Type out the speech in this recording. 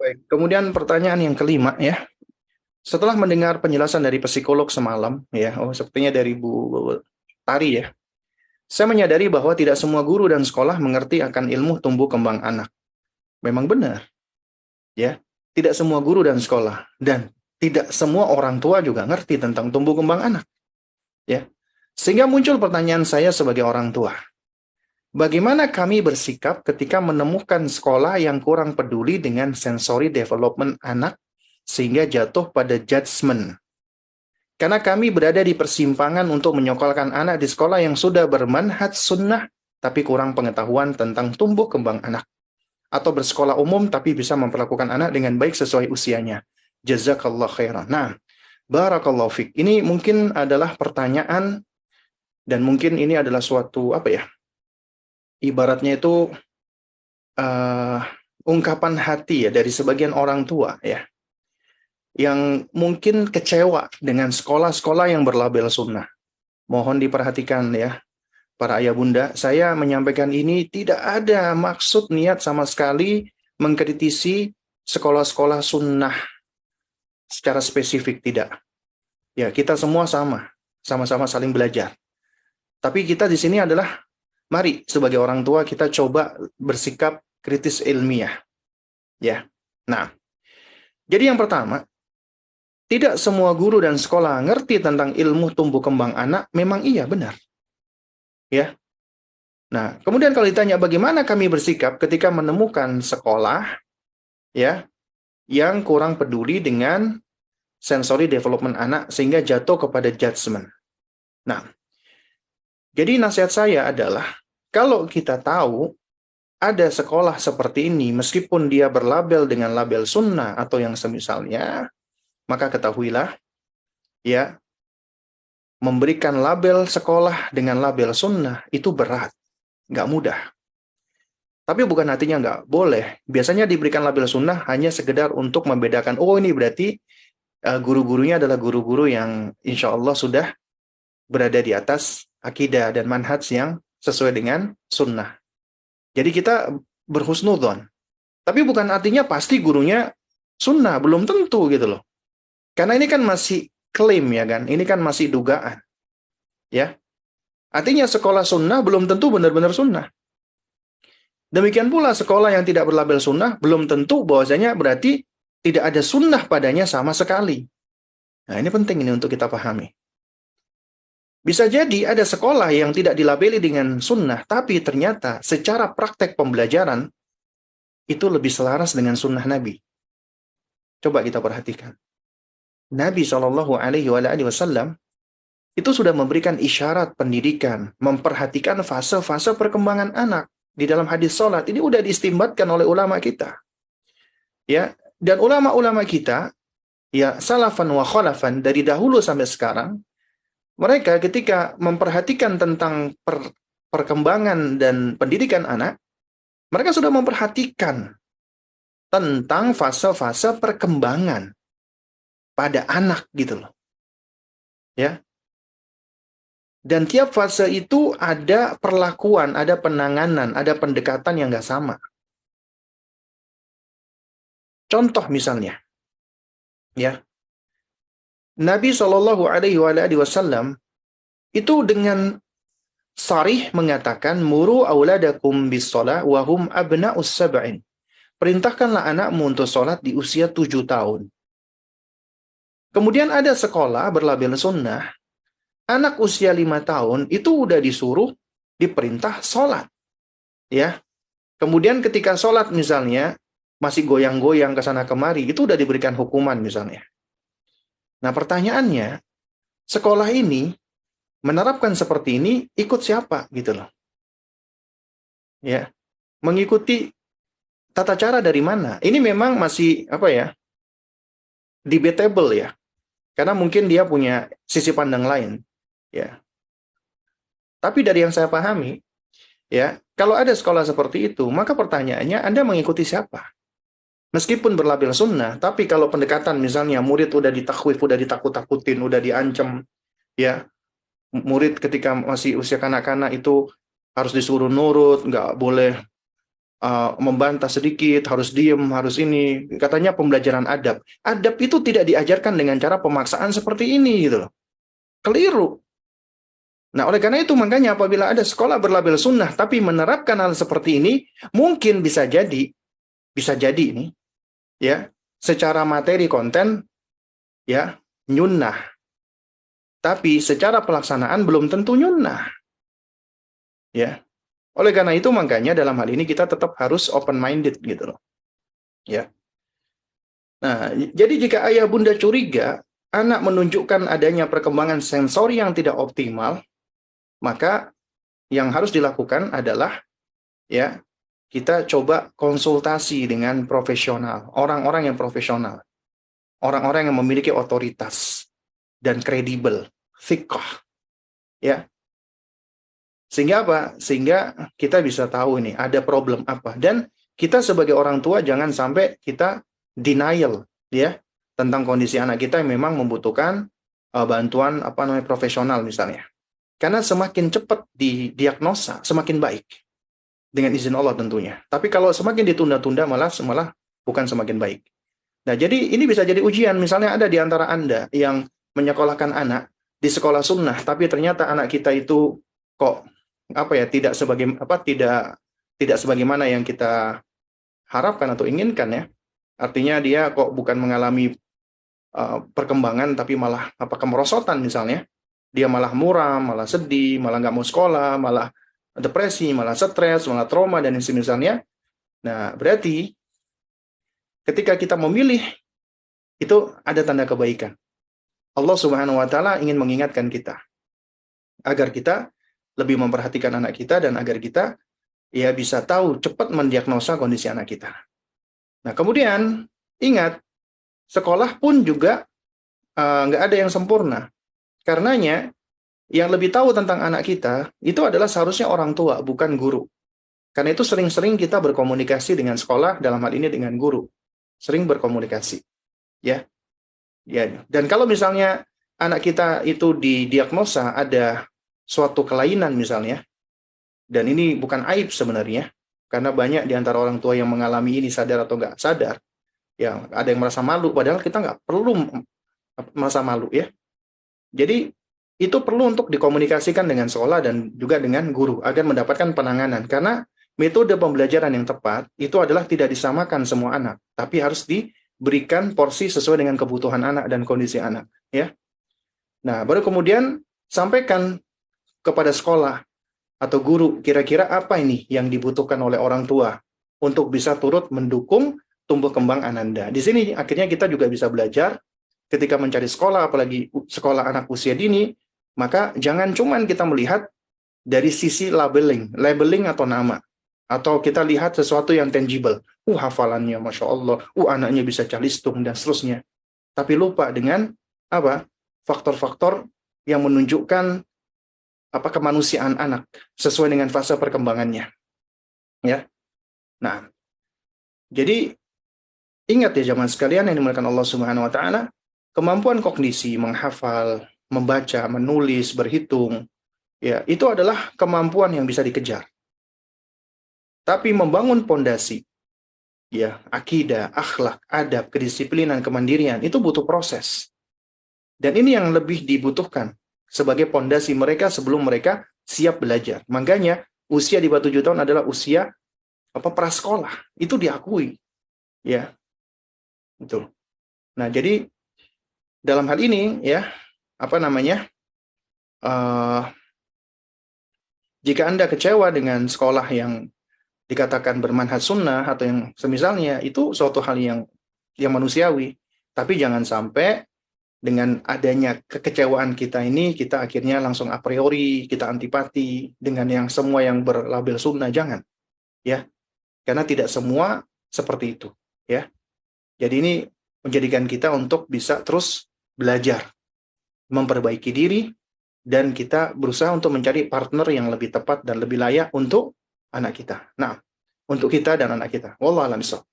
Baik. Kemudian pertanyaan yang kelima ya. Setelah mendengar penjelasan dari psikolog semalam ya, sepertinya dari Bu Tari ya. Saya menyadari bahwa tidak semua guru dan sekolah mengerti akan ilmu tumbuh kembang anak. Memang benar ya. Tidak semua guru dan sekolah dan tidak semua orang tua juga ngerti tentang tumbuh kembang anak ya. Sehingga muncul pertanyaan saya sebagai orang tua. Bagaimana kami bersikap ketika menemukan sekolah yang kurang peduli dengan sensory development anak sehingga jatuh pada judgement? Karena kami berada di persimpangan untuk menyekolahkan anak di sekolah yang sudah bermanhaj sunnah tapi kurang pengetahuan tentang tumbuh kembang anak. Atau bersekolah umum tapi bisa memperlakukan anak dengan baik sesuai usianya. Jazakallah khairan. Nah, barakallahu fiq. Ini mungkin adalah pertanyaan dan mungkin ini adalah suatu apa ya? Ibaratnya itu uh, ungkapan hati ya dari sebagian orang tua ya, yang mungkin kecewa dengan sekolah-sekolah yang berlabel sunnah. Mohon diperhatikan ya, para ayah bunda, saya menyampaikan ini tidak ada maksud niat sama sekali mengkritisi sekolah-sekolah sunnah secara spesifik, tidak. Ya, kita semua sama-sama saling belajar. Tapi kita di sini adalah, mari sebagai orang tua kita coba bersikap kritis ilmiah. Ya, nah, jadi yang pertama, tidak semua guru dan sekolah ngerti tentang ilmu tumbuh kembang anak, memang iya benar. Ya. Nah, kemudian kalau ditanya bagaimana kami bersikap ketika menemukan sekolah ya yang kurang peduli dengan sensory development anak sehingga jatuh kepada judgment. Nah, jadi nasihat saya adalah kalau kita tahu ada sekolah seperti ini meskipun dia berlabel dengan label sunnah atau yang semisalnya, maka ketahuilah ya, memberikan label sekolah dengan label sunnah itu berat, nggak mudah. Tapi bukan artinya nggak boleh. Biasanya diberikan label sunnah hanya sekedar untuk membedakan, oh ini berarti guru-gurunya adalah guru-guru yang insya Allah sudah berada di atas akidah dan manhaj yang sesuai dengan sunnah. Jadi kita berhusnudzon. Tapi bukan artinya pasti gurunya sunnah, belum tentu gitu loh. Karena ini kan masih klaim ya kan, ini kan masih dugaan. Ya, artinya sekolah sunnah belum tentu benar-benar sunnah. Demikian pula sekolah yang tidak berlabel sunnah belum tentu bahwasanya berarti tidak ada sunnah padanya sama sekali. Nah, ini penting ini untuk kita pahami. Bisa jadi ada sekolah yang tidak dilabeli dengan sunnah, tapi ternyata secara praktek pembelajaran itu lebih selaras dengan sunnah Nabi. Coba kita perhatikan. Nabi Shallallahu Alaihi Wasallam itu sudah memberikan isyarat pendidikan, memperhatikan fase-fase perkembangan anak di dalam hadis sholat. Ini udah diistimbatkan oleh ulama kita. Ya, dan ulama-ulama kita, ya salafan wa khalafan dari dahulu sampai sekarang, mereka ketika memperhatikan tentang perkembangan dan pendidikan anak, mereka sudah memperhatikan tentang fase-fase perkembangan pada anak gitu loh. Ya. Dan tiap fase itu ada perlakuan, ada penanganan, ada pendekatan yang nggak sama. Contoh misalnya, ya, Nabi Shallallahu Alaihi Wasallam itu dengan sarih mengatakan muru auladakum bis shalah wa hum abna'us sab'in. Perintahkanlah anakmu untuk sholat di usia 7 tahun. Kemudian ada sekolah berlabel sunnah, anak usia 5 tahun itu udah disuruh diperintah sholat. Ya. Kemudian ketika sholat misalnya masih goyang-goyang ke sana kemari, itu udah diberikan hukuman misalnya. Nah pertanyaannya, sekolah ini menerapkan seperti ini ikut siapa gitu loh. Ya. Mengikuti tata cara dari mana? Ini memang masih apa ya? Debatable ya. Karena mungkin dia punya sisi pandang lain, ya. Tapi dari yang saya pahami, ya, kalau ada sekolah seperti itu, maka pertanyaannya Anda mengikuti siapa? Meskipun berlabel sunnah, tapi kalau pendekatan misalnya murid udah ditakwif, udah ditakut-takutin, udah diancam, ya, murid ketika masih usia kanak-kanak itu harus disuruh nurut, nggak boleh membantah sedikit, harus diem, harus ini. Katanya pembelajaran adab. Adab itu tidak diajarkan dengan cara pemaksaan seperti ini gitu loh. Keliru. Nah, oleh karena itu makanya apabila ada sekolah berlabel sunnah tapi menerapkan hal seperti ini, mungkin bisa jadi ini ya, secara materi konten ya nyunnah. Tapi secara pelaksanaan belum tentu nyunnah. Ya. Oleh karena itu makanya dalam hal ini kita tetap harus open minded gitu loh. Ya. Nah, jadi jika ayah bunda curiga anak menunjukkan adanya perkembangan sensori yang tidak optimal, maka yang harus dilakukan adalah ya kita coba konsultasi dengan profesional, orang-orang yang profesional, orang-orang yang memiliki otoritas dan kredibel, thiqah, ya. Sehingga apa? Sehingga kita bisa tahu nih ada problem apa, dan kita sebagai orang tua jangan sampai kita denial ya tentang kondisi anak kita yang memang membutuhkan bantuan profesional misalnya. Karena semakin cepat didiagnosa, semakin baik. Dengan izin Allah tentunya. Tapi kalau semakin ditunda-tunda malah bukan semakin baik. Nah, jadi ini bisa jadi ujian. Misalnya ada di antara Anda yang menyekolahkan anak di sekolah sunnah, tapi ternyata anak kita itu kok tidak sebagaimana yang kita harapkan atau inginkan ya. Artinya dia kok bukan mengalami perkembangan tapi malah kemerosotan misalnya. Dia malah muram, malah sedih, malah nggak mau sekolah, malah depresi, malah stres, malah trauma, dan semisalnya. Nah, berarti ketika kita memilih, itu ada tanda kebaikan. Allah Subhanahu wa Ta'ala ingin mengingatkan kita agar kita lebih memperhatikan anak kita dan agar kita ya bisa tahu cepat mendiagnosa kondisi anak kita. Nah, kemudian ingat, sekolah pun juga nggak ada yang sempurna. Karenanya, yang lebih tahu tentang anak kita, itu adalah seharusnya orang tua, bukan guru. Karena itu sering-sering kita berkomunikasi dengan sekolah, dalam hal ini dengan guru. Sering berkomunikasi. Ya. Dan kalau misalnya anak kita itu didiagnosa ada suatu kelainan misalnya, dan ini bukan aib sebenarnya, karena banyak di antara orang tua yang mengalami ini sadar atau nggak sadar, ya ada yang merasa malu, padahal kita nggak perlu merasa malu ya. Jadi itu perlu untuk dikomunikasikan dengan sekolah dan juga dengan guru agar mendapatkan penanganan. Karena metode pembelajaran yang tepat itu adalah tidak disamakan semua anak, tapi harus diberikan porsi sesuai dengan kebutuhan anak dan kondisi anak. Ya. Nah, baru kemudian sampaikan kepada sekolah atau guru kira-kira apa ini yang dibutuhkan oleh orang tua untuk bisa turut mendukung tumbuh kembang Ananda. Di sini akhirnya kita juga bisa belajar. Ketika mencari sekolah, apalagi sekolah anak usia dini, maka jangan cuman kita melihat dari sisi labeling atau nama. Atau kita lihat sesuatu yang tangible. Hafalannya, Masya Allah. Anaknya bisa calistung, dan seterusnya. Tapi lupa dengan faktor-faktor yang menunjukkan kemanusiaan anak sesuai dengan fase perkembangannya. Ya. Nah, jadi ingat ya jamaah sekalian yang dimuliakan Allah Subhanahu wa Ta'ala, kemampuan kognisi, menghafal, membaca, menulis, berhitung, ya itu adalah kemampuan yang bisa dikejar. Tapi membangun pondasi, ya akidah, akhlak, adab, kedisiplinan, kemandirian itu butuh proses. Dan ini yang lebih dibutuhkan sebagai pondasi mereka sebelum mereka siap belajar. Makanya usia di bawah 7 tahun adalah usia prasekolah. Itu diakui, ya betul. Nah jadi dalam hal ini ya jika Anda kecewa dengan sekolah yang dikatakan bermanhaj sunnah atau yang semisalnya, itu suatu hal yang manusiawi. Tapi jangan sampai dengan adanya kekecewaan kita ini, kita akhirnya langsung a priori, kita antipati dengan yang semua yang berlabel sunnah. Jangan. Ya. Karena tidak semua seperti itu. Ya. Jadi ini menjadikan kita untuk bisa terus belajar, memperbaiki diri, dan kita berusaha untuk mencari partner yang lebih tepat dan lebih layak untuk anak kita. Nah, untuk kita dan anak kita. Wallahu a'lam bishawab.